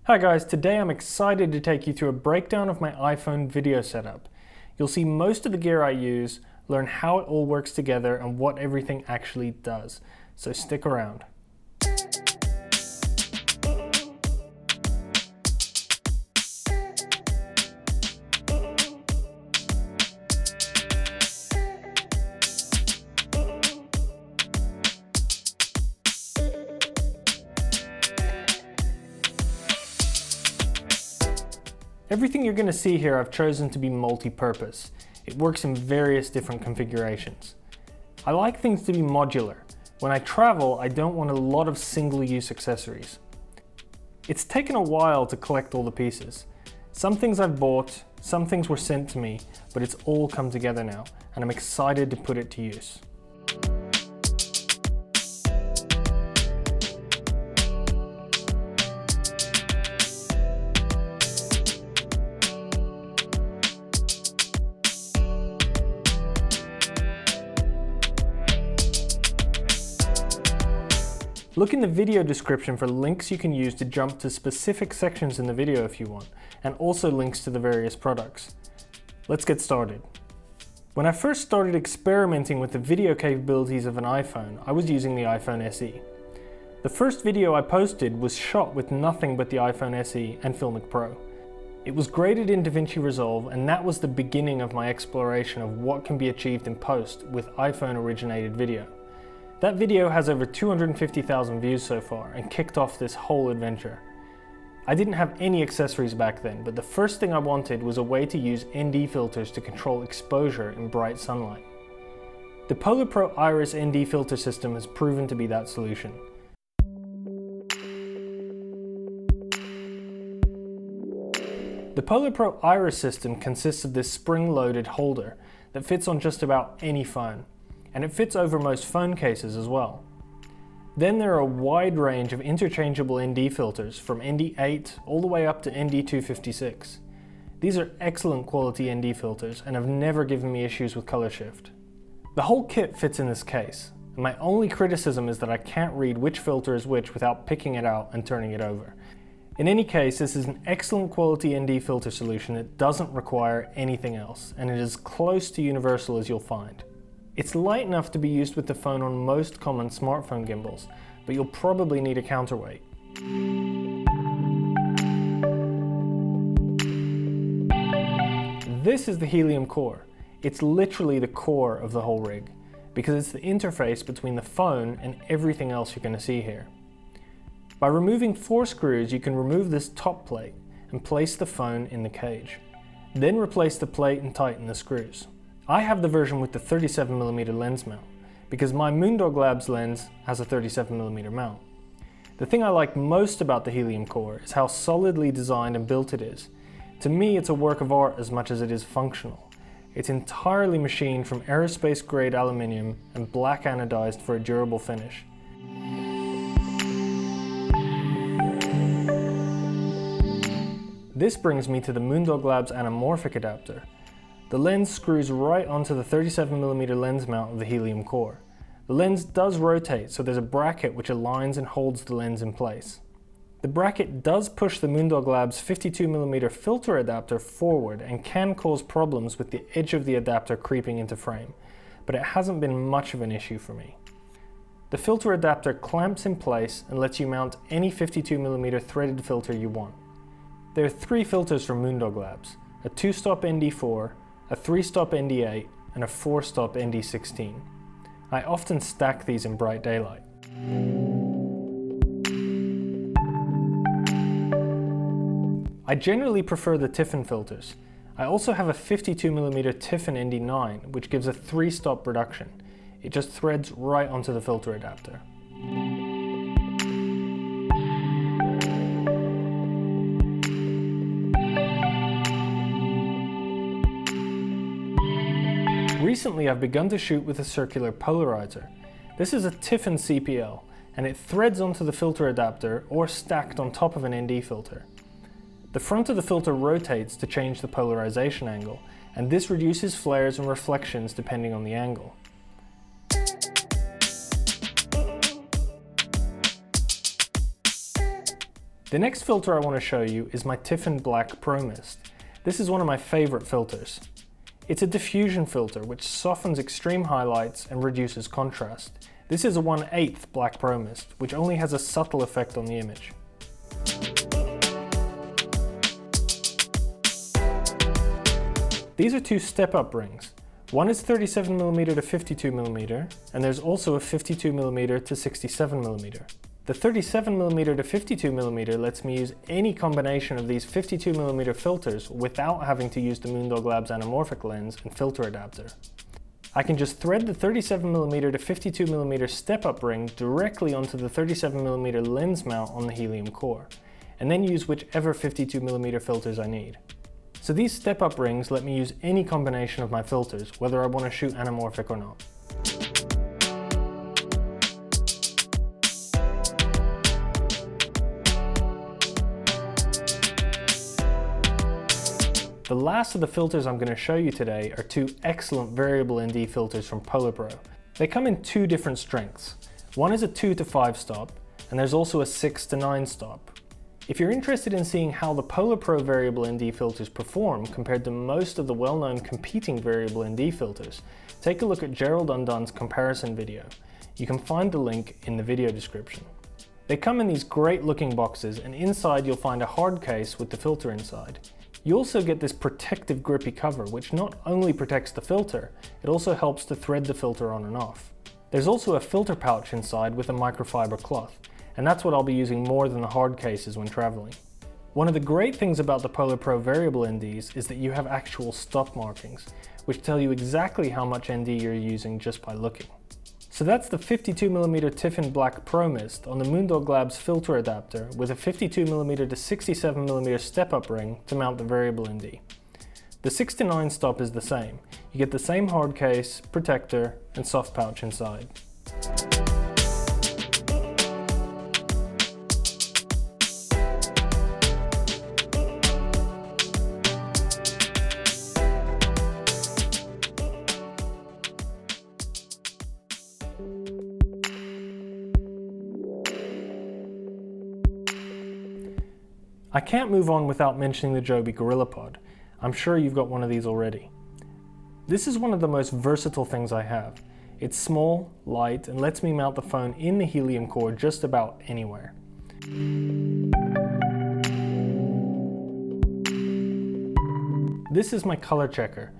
Hi guys, today I'm excited to take you through a breakdown of my iPhone video setup. You'll see most of the gear I use, learn how it all works together and what everything actually does. So stick around. Everything you're going to see here I've chosen to be multi-purpose. It works in various different configurations. I like things to be modular. When I travel, I don't want a lot of single-use accessories. It's taken a while to collect all the pieces. Some things I've bought, some things were sent to me, but it's all come together now, and I'm excited to put it to use. Look in the video description for links you can use to jump to specific sections in the video if you want, and also links to the various products. Let's get started. When I first started experimenting with the video capabilities of an iPhone, I was using the iPhone SE. The first video I posted was shot with nothing but the iPhone SE and Filmic Pro. It was graded in DaVinci Resolve, and that was the beginning of my exploration of what can be achieved in post with iPhone-originated video. That video has over 250,000 views so far and kicked off this whole adventure. I didn't have any accessories back then, but the first thing I wanted was a way to use ND filters to control exposure in bright sunlight. The Pogo Pro Iris ND filter system has proven to be that solution. The Pogo Pro Iris system consists of this spring-loaded holder that fits on just about any phone. And it fits over most phone cases as well. Then there are a wide range of interchangeable ND filters from ND8 all the way up to ND256. These are excellent quality ND filters and have never given me issues with color shift. The whole kit fits in this case, and my only criticism is that I can't read which filter is which without picking it out and turning it over. In any case, this is an excellent quality ND filter solution that doesn't require anything else, and it is close to universal as you'll find. It's light enough to be used with the phone on most common smartphone gimbals, but you'll probably need a counterweight. This is the helium core. It's literally the core of the whole rig, because it's the interface between the phone and everything else you're going to see here. By removing 4 screws, you can remove this top plate and place the phone in the cage. Then replace the plate and tighten the screws. I have the version with the 37mm lens mount, because my Moondog Labs lens has a 37mm mount. The thing I like most about the helium core is how solidly designed and built it is. To me, it's a work of art as much as it is functional. It's entirely machined from aerospace grade aluminium and black anodized for a durable finish. This brings me to the Moondog Labs Anamorphic Adapter. The lens screws right onto the 37mm lens mount of the helium core. The lens does rotate, so there's a bracket which aligns and holds the lens in place. The bracket does push the Moondog Labs 52mm filter adapter forward and can cause problems with the edge of the adapter creeping into frame, but it hasn't been much of an issue for me. The filter adapter clamps in place and lets you mount any 52mm threaded filter you want. There are 3 filters from Moondog Labs, a 2-stop ND4, a 3-stop ND8, and a 4-stop ND16. I often stack these in bright daylight. I generally prefer the Tiffin filters. I also have a 52mm Tiffin ND9, which gives a 3-stop reduction. It just threads right onto the filter adapter. Recently I've begun to shoot with a circular polarizer. This is a Tiffin CPL, and it threads onto the filter adapter or stacked on top of an ND filter. The front of the filter rotates to change the polarization angle, and this reduces flares and reflections depending on the angle. The next filter I want to show you is my Tiffin Black Pro Mist. This is one of my favorite filters. It's a diffusion filter which softens extreme highlights and reduces contrast. This is a 1/8 Black Pro Mist, which only has a subtle effect on the image. These are two step-up rings. One is 37mm to 52mm, and there's also a 52mm to 67mm. The 37mm to 52mm lets me use any combination of these 52mm filters without having to use the Moondog Labs anamorphic lens and filter adapter. I can just thread the 37mm to 52mm step-up ring directly onto the 37mm lens mount on the helium core, and then use whichever 52mm filters I need. So these step-up rings let me use any combination of my filters, whether I want to shoot anamorphic or not. The last of the filters I'm going to show you today are two excellent variable ND filters from PolarPro. They come in two different strengths. One is a 2 to 5 stop, and there's also a 6 to 9 stop. If you're interested in seeing how the PolarPro variable ND filters perform compared to most of the well-known competing variable ND filters, take a look at Gerald Undon's comparison video. You can find the link in the video description. They come in these great looking boxes, and inside you'll find a hard case with the filter inside. You also get this protective grippy cover, which not only protects the filter, it also helps to thread the filter on and off. There's also a filter pouch inside with a microfiber cloth, and that's what I'll be using more than the hard cases when traveling. One of the great things about the PolarPro variable NDs is that you have actual stop markings, which tell you exactly how much ND you're using just by looking. So that's the 52mm Tiffin Black Pro Mist on the Moondog Labs filter adapter with a 52mm to 67mm step-up ring to mount the variable ND. The 6 to 9 stop is the same. You get the same hard case, protector, and soft pouch inside. I can't move on without mentioning the Joby Gorillapod. I'm sure you've got one of these already. This is one of the most versatile things I have. It's small, light, and lets me mount the phone in the helium core just about anywhere. This is my color checker.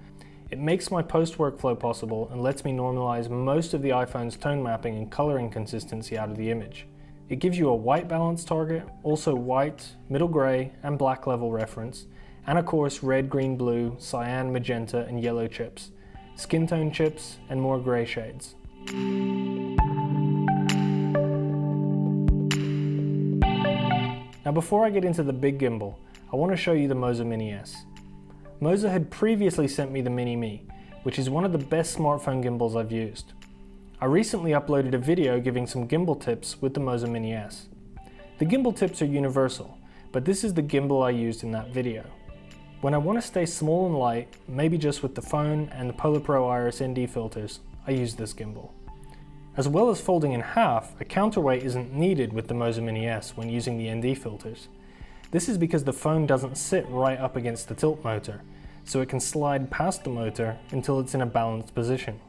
It makes my post workflow possible and lets me normalize most of the iPhone's tone mapping and color inconsistency out of the image. It gives you a white balance target, also white, middle gray, and black level reference, and of course red, green, blue, cyan, magenta, and yellow chips, skin tone chips, and more gray shades. Now before I get into the big gimbal, I want to show you the Moza Mini S. Moza had previously sent me the Mini Me, which is one of the best smartphone gimbals I've used. I recently uploaded a video giving some gimbal tips with the Moza Mini S. The gimbal tips are universal, but this is the gimbal I used in that video. When I want to stay small and light, maybe just with the phone and the PolarPro Iris ND filters, I use this gimbal. As well as folding in half, a counterweight isn't needed with the Moza Mini S when using the ND filters. This is because the phone doesn't sit right up against the tilt motor, so it can slide past the motor until it's in a balanced position.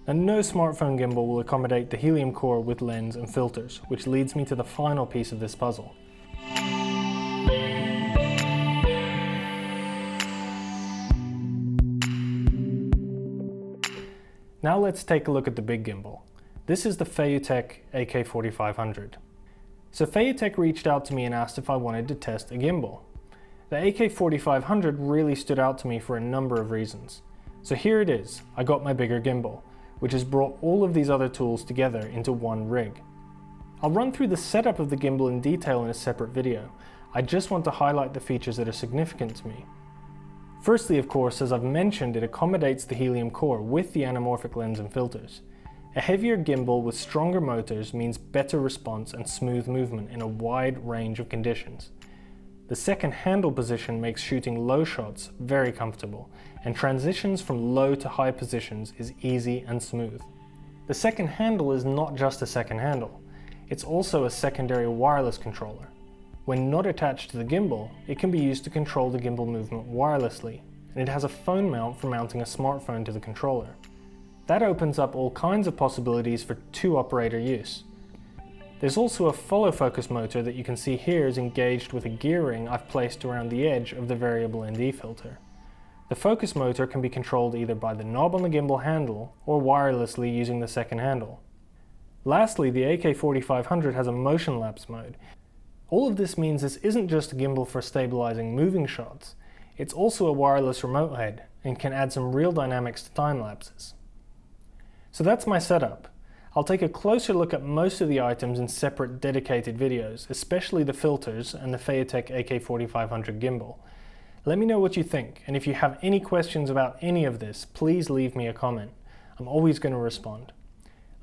And no smartphone gimbal will accommodate the helium core with lens and filters, which leads me to the final piece of this puzzle. Now let's take a look at the big gimbal. This is the Feiyutech AK4500. So Feiyutech reached out to me and asked if I wanted to test a gimbal. The AK4500 really stood out to me for a number of reasons. So here it is, I got my bigger gimbal, which has brought all of these other tools together into one rig. I'll run through the setup of the gimbal in detail in a separate video. I just want to highlight the features that are significant to me. Firstly, of course, as I've mentioned, it accommodates the helium core with the anamorphic lens and filters. A heavier gimbal with stronger motors means better response and smooth movement in a wide range of conditions. The second handle position makes shooting low shots very comfortable, and transitions from low to high positions is easy and smooth. The second handle is not just a second handle, it's also a secondary wireless controller. When not attached to the gimbal, it can be used to control the gimbal movement wirelessly, and it has a phone mount for mounting a smartphone to the controller. That opens up all kinds of possibilities for two operator use. There's also a follow focus motor that you can see here is engaged with a gear ring I've placed around the edge of the variable ND filter. The focus motor can be controlled either by the knob on the gimbal handle or wirelessly using the second handle. Lastly, the AK4500 has a motion lapse mode. All of this means this isn't just a gimbal for stabilizing moving shots, it's also a wireless remote head and can add some real dynamics to time lapses. So that's my setup. I'll take a closer look at most of the items in separate dedicated videos, especially the filters and the Feiyutech AK4500 gimbal. Let me know what you think, and if you have any questions about any of this, please leave me a comment. I'm always going to respond.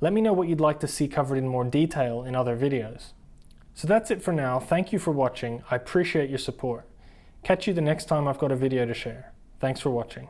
Let me know what you'd like to see covered in more detail in other videos. So that's it for now. Thank you for watching. I appreciate your support. Catch you the next time I've got a video to share. Thanks for watching.